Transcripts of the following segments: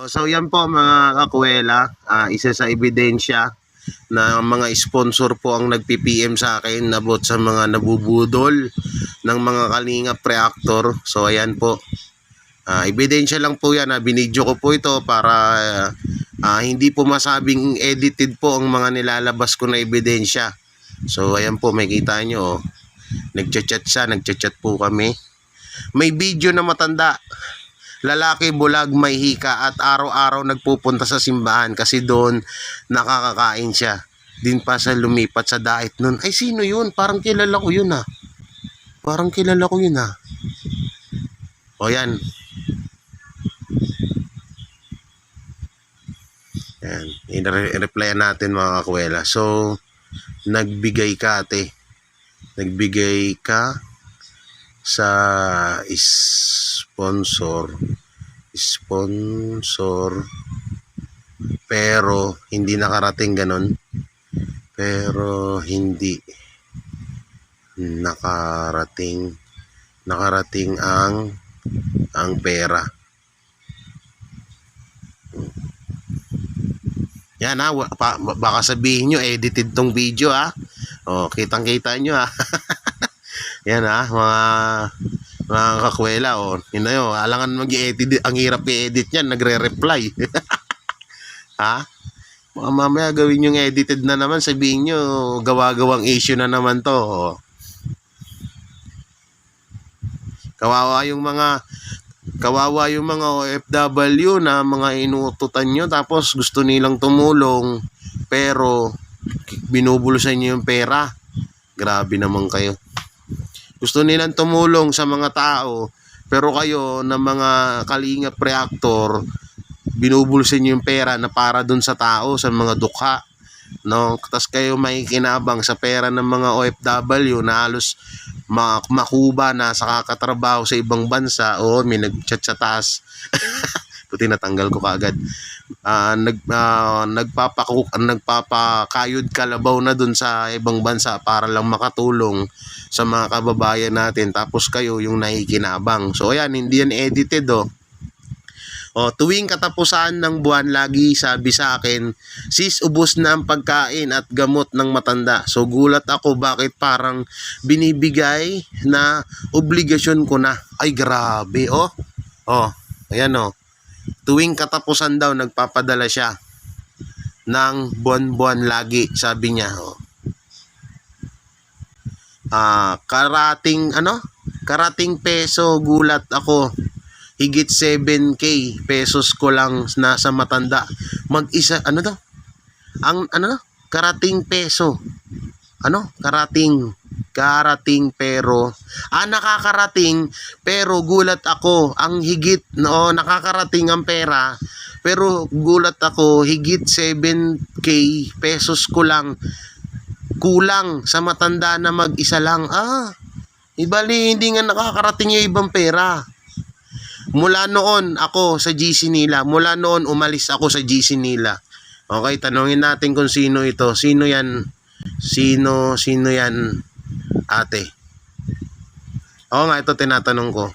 So yan po mga kakwela, isa sa ebidensya na mga sponsor po ang nagpi-PM sa akin nabot sa mga nabubudol ng mga Kalingap reactor. So ayan po, ebidensya lang po yan, binidyo ko po ito para hindi po masabing edited po ang mga nilalabas ko na ebidensya. So ayan po, may kita nyo, nagchat-chat siya, nagchat-chat po kami. May video na matanda, lalaki bulag may hika at araw-araw nagpupunta sa simbahan kasi doon nakakakain siya. Din pa sa lumipat sa diet nun. Ay, sino yun? Parang kilala ko yun Parang kilala ko yun O yan. Yan. I-reply natin mga kakwela. So, nagbigay ka ate. Nagbigay ka sa sponsor pero hindi nakarating, ganun, pero hindi nakarating ang pera. Yan baka sabihin nyo edited tong video kitang kita nyo yan mga kakwela yun na yun, alangan mag-i-edit, ang hirap i-edit yan, nagre-reply. Mamaya gawin yung edited na naman, sabihin nyo gawa-gawang issue na naman to. Kawawa yung mga OFW na mga inuututan nyo, tapos gusto nilang tumulong pero binubulusan nyo yung pera. Grabe naman kayo. Gusto nilang tumulong sa mga tao, pero kayo na mga Kalingap reactor, binubulsin yung pera na para dun sa tao, sa mga dukha, no? Tapos kayo may kinabang sa pera ng mga OFW na halos makuba na sa kakatrabaho sa ibang bansa. May nagchat sa taas. Puti natanggal ko kaagad. Nagpapakayod kalabaw na dun sa ibang bansa para lang makatulong sa mga kababayan natin, tapos kayo yung nakikinabang. So ayan, hindi yan edited tuwing katapusan ng buwan, lagi sabi sa akin, sis, ubos na ang pagkain at gamot ng matanda. So gulat ako, bakit parang binibigay na obligasyon ko na. Ay grabe ayan tuwing katapusan daw nagpapadala siya ng buwan-buwan lagi, sabi niya. Karating peso, gulat ako. Higit 7K pesos ko lang na sa matanda. Mag-isa, karating peso. Karating pero nakakarating pero gulat ako, ang higit nakakarating ang pera pero gulat ako, higit 7K pesos ko lang kulang sa matanda na mag-isa lang. Ibali hindi nga nakakarating yung ibang pera. Mula noon ako sa GC nila, umalis ako sa GC nila. Okay, tanungin natin kung sino ito. Sino yan? Sino yan, ate? Nga, ito tinatanong ko.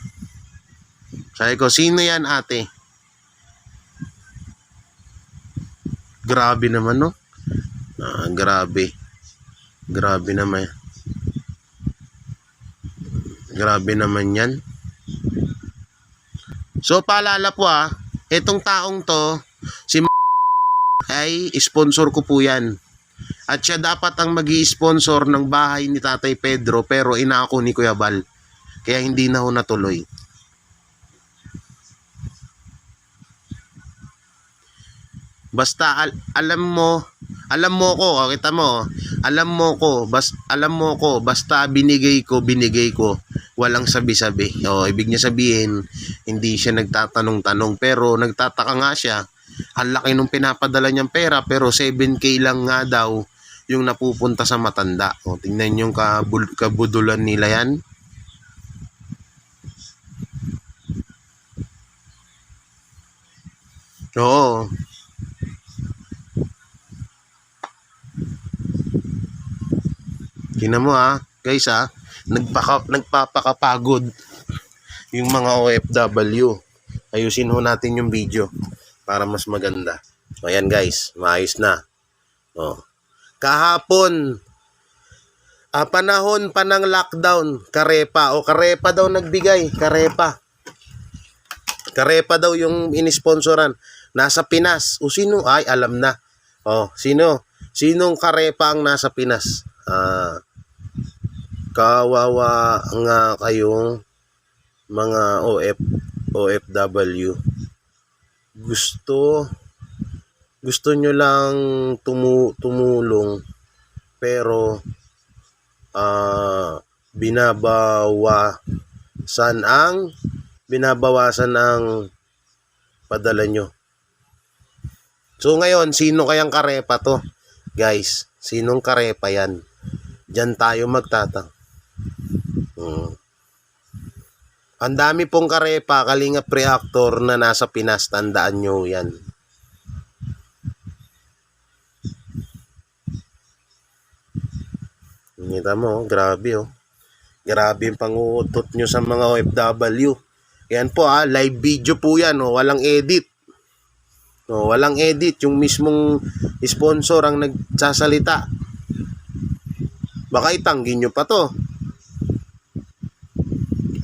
Sabi ko, sino yan, ate? Grabe naman, no? Grabe naman. Grabe naman yan. So paalala po itong taong to, si ay sponsor ko po yan. At siya dapat ang magi-sponsor ng bahay ni Tatay Pedro, pero inako ni Kuya Bal. Kaya hindi na ho natuloy. Basta alam mo ko, kita mo, alam mo ko, basta binigay ko, walang sabi-sabi. Ibig niya sabihin, hindi siya nagtatanong-tanong, pero nagtataka nga siya, ang laki nung pinapadala niyang pera, pero 7K lang nga daw yung napupunta sa matanda. Tingnan yung kabudulan nila yan. Tingnan mo guys nagpapakapagod yung mga OFW. Ayusin ho natin yung video. para mas maganda. O yan guys, maayos na. O. Kahapon, panahon pa ng lockdown, Karepa daw nagbigay, Karepa daw yung inisponsoran. Nasa Pinas. O sino? Ay, alam na. O, sinong Karepa ang nasa Pinas? Kawawa nga kayong mga OFW. Gusto nyo lang tumulong, pero binabawasan ang padala nyo. So ngayon, sino kayang Karepa to? Guys, sinong Karepa yan? Diyan tayo magtatang. Ang dami pong Karepa, Kalingap Reactor na nasa Pinas, tandaan nyo yan. Kita mo, grabe oh. Grabe yung panguutot nyo sa mga OFW. Yan po live video po yan oh, walang edit. Oh, walang edit, yung mismong sponsor ang nagsasalita. Baka itanggi nyo pa to.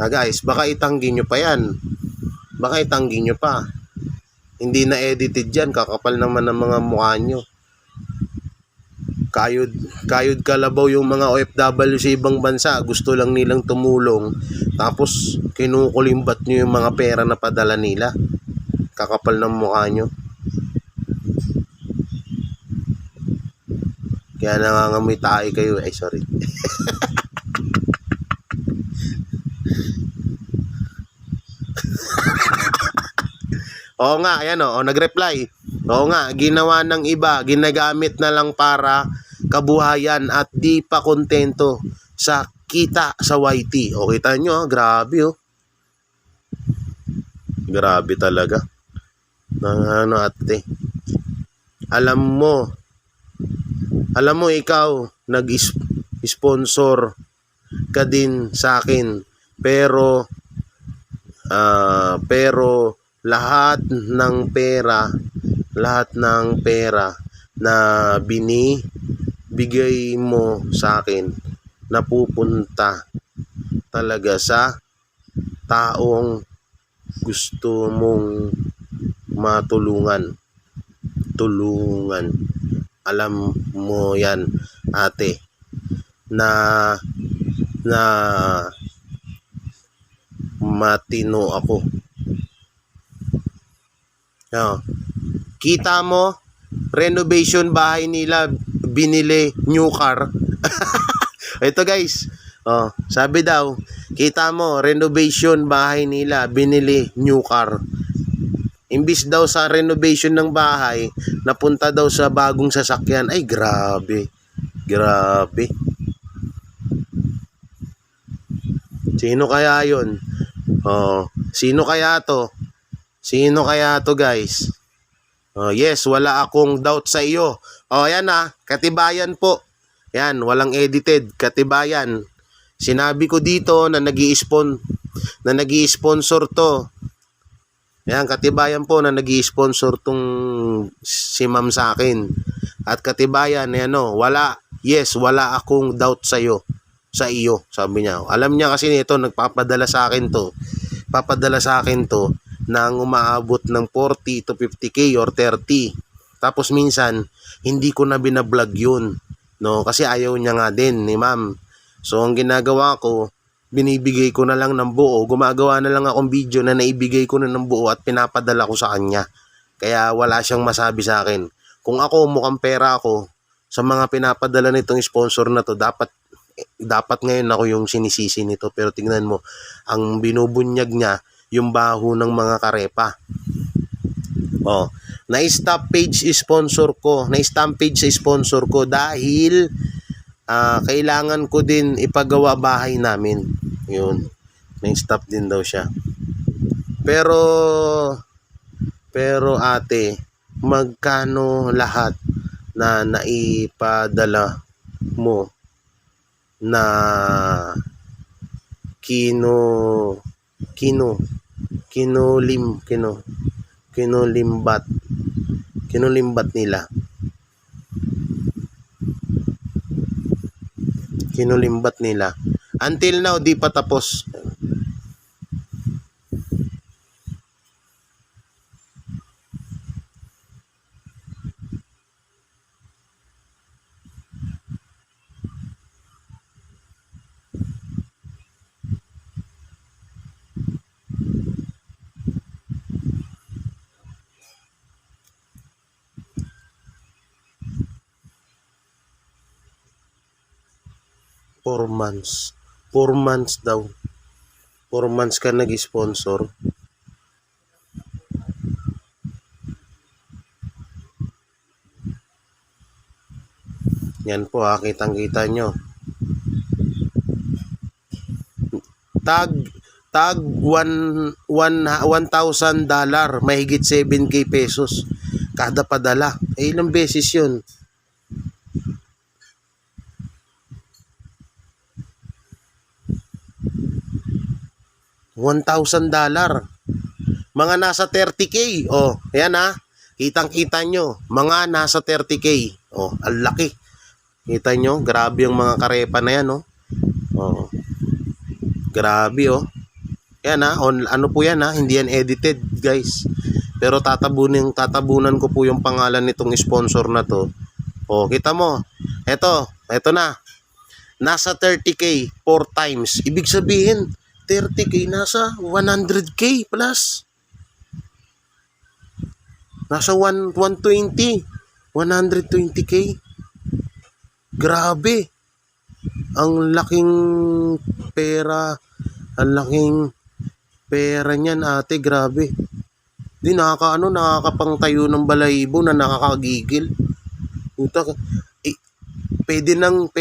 Guys, baka itanggi nyo pa yan. Baka itanggi nyo pa. Hindi na edited yan, kakapal naman ng mga mukha nyo. Kayod kalabaw yung mga OFW sa ibang bansa, gusto lang nilang tumulong, tapos kinukulimbat nyo yung mga pera na padala nila. Kakapal ng mukha nyo. Kaya nangangamoy tayo kayo. Ay, sorry. Oo nga, ayan nag-reply. Oo nga, ginawa ng iba, ginagamit na lang para kabuhayan at di pa kontento sa kita sa YT. O, kita nyo, grabe Grabe talaga. Ate. Alam mo ikaw, nag-sponsor ka din sa akin, pero lahat ng pera na binibigay mo sa akin napupunta talaga sa taong gusto mong matulungan. Alam mo yan, ate, na matino ako. Kita mo, renovation bahay nila, binili new car. Ito guys, sabi daw, kita mo, renovation bahay nila, binili new car. Imbis daw sa renovation ng bahay, napunta daw sa bagong sasakyan. Ay, grabe. Sino kaya yun? Sino kaya to guys? Yes, wala akong doubt sa iyo. Yan katibayan po. Yan, walang edited, katibayan. Sinabi ko dito na nag-i-sponsor to. Yan, katibayan po na nag-i-sponsor tong si ma'am sa akin. At katibayan, wala akong doubt sa iyo, sabi niya. Alam niya kasi nito, papadala sa akin to nang umaabot ng 40 to 50k or 30. Tapos minsan, hindi ko na binablog yun. Kasi ayaw niya nga din ni ma'am. So, ang ginagawa ko, binibigay ko na lang ng buo. Gumagawa na lang akong video na naibigay ko na ng buo at pinapadala ko sa kanya. Kaya wala siyang masabi sa akin. Kung ako, mukhang pera ako, sa mga pinapadala nitong sponsor na to, dapat ngayon ako yung sinisisi nito. Pero tingnan mo, ang binubunyag niya, yung baho ng mga Karepa. Na-stamp page sa sponsor ko dahil kailangan ko din ipagawa bahay namin. Yun. Na-stop din daw siya. Pero ate, magkano lahat na naipadala mo na Kinulimbat. Kinulimbat nila. Kinulimbat nila. Until now, di pa tapos. 4 months. 4 months daw. 4 months ka nag-sponsor. Yan po ha, kitang-kita nyo. Tag $1,000, mahigit 7K pesos kada padala. Ilang beses yun? $1,000. Mga nasa 30K. Oh, ayan ha. Kitang-kita nyo. Mga nasa 30K. Oh, ang laki. Kita nyo, grabe yung mga karepa na yan, oh. Oh. Grabe, oh. Yan ha, ano po yan ha, hindi yan edited, guys. Pero tatabunan ko po yung pangalan nitong sponsor na to. Oh, kita mo. Eto na. Nasa 30K 4 times. Ibig sabihin, 30K nasa 100K plus. Nasa 120, 120K. Grabe. Ang laking pera. Ang laking pera niyan, ate, grabe. Di nakakapangtayo ng balahibo na nakakagigil. Utak, pwede nang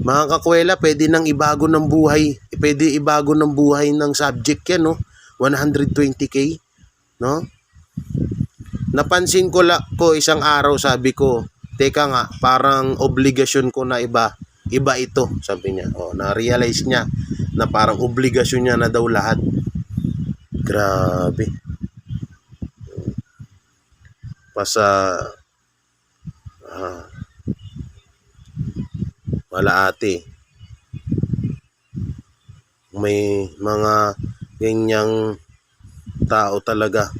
mga kakwela, pwede nang ibago ng buhay. Pwede ibago ng buhay ng subject yan, no? 120K, no? Napansin ko isang araw, sabi ko, teka nga, parang obligasyon ko na iba ito, sabi niya. Oh, na-realize niya na parang obligasyon niya na daw lahat. Grabe. Wala ate. May mga ganyang tao talaga.